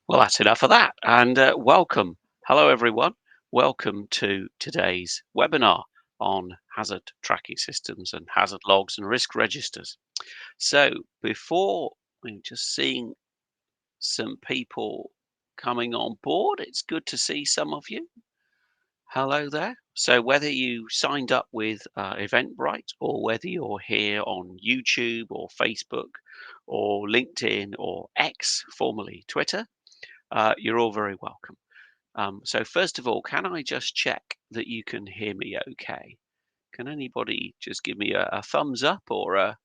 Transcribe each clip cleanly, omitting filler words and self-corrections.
Well, that's enough of that. And welcome. Hello, everyone. Welcome to today's webinar on hazard tracking systems and hazard logs and risk registers. So, before we're just seeing some people coming on board, it's good to see some of you. Hello there. So, whether you signed up with Eventbrite or whether you're here on YouTube or Facebook or LinkedIn or X, formerly Twitter, you're all very welcome. So first of all, can I just check that you can hear me okay? Can anybody just give me a thumbs up or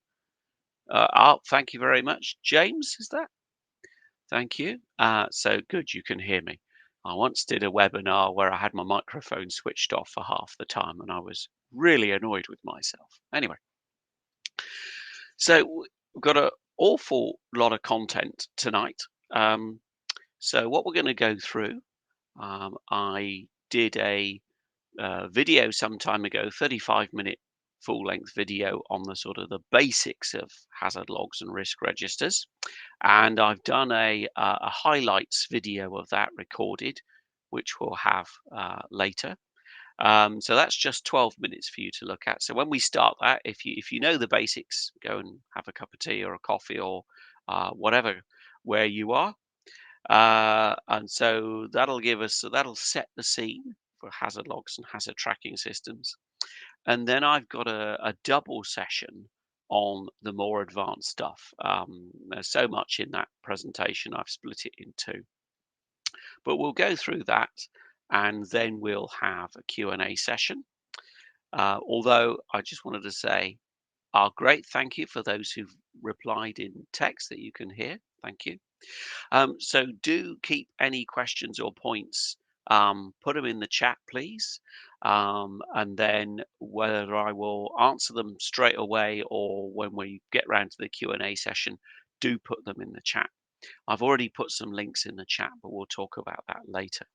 oh, thank you very much. James, is that? Thank you. So good, you can hear me. I once did a webinar where I had my microphone switched off for half the time and I was really annoyed with myself. Anyway, so we've got an awful lot of content tonight. Um, so what we're going to go through, I did a video some time ago, 35-minute full-length video on the sort of the basics of hazard logs and risk registers. And I've done a highlights video of that recorded, which we'll have later. So that's just 12 minutes for you to look at. So when we start that, if you know the basics, go and have a cup of tea or a coffee or whatever where you are. And so that'll set the scene for hazard logs and hazard tracking systems. And then I've got a double session on the more advanced stuff. There's so much in that presentation, I've split it in two. But we'll go through that and then we'll have a Q&A session. Although I just wanted to say, great, thank you for those who've replied in text that you can hear. Thank you. So do keep any questions or points, put them in the chat, please. And then whether I will answer them straight away or when we get round to the Q&A session, do put them in the chat. I've already put some links in the chat, but we'll talk about that later.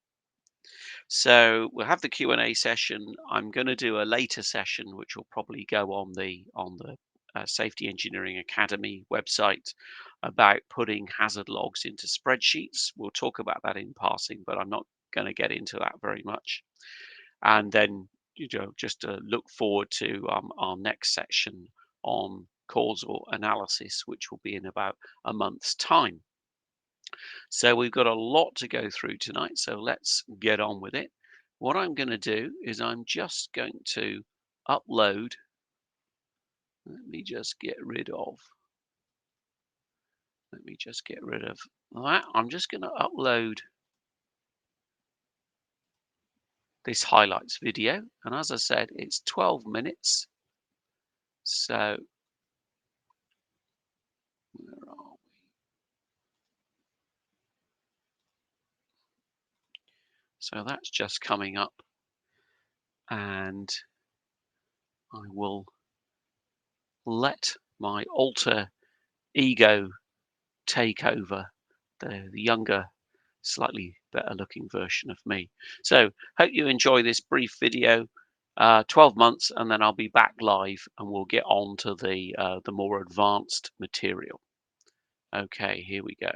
So we'll have the Q&A session. I'm going to do a later session, which will probably go on the Safety Engineering Academy website about putting hazard logs into spreadsheets. We'll talk about that in passing, but I'm not going to get into that very much. And then, just to look forward to our next section on causal analysis, which will be in about a month's time. So we've got a lot to go through tonight, so let's get on with it. What I'm going to do is I'm just going to upload. Let me just get rid of. Let me just get rid of that. I'm just going to upload this highlights video. And as I said, it's 12 minutes. So where are we? So that's just coming up. And I will let my alter ego take over the younger, slightly better looking version of me. So hope you enjoy this brief video. 12 months and then I'll be back live and we'll get on to the more advanced material. Okay, here we go.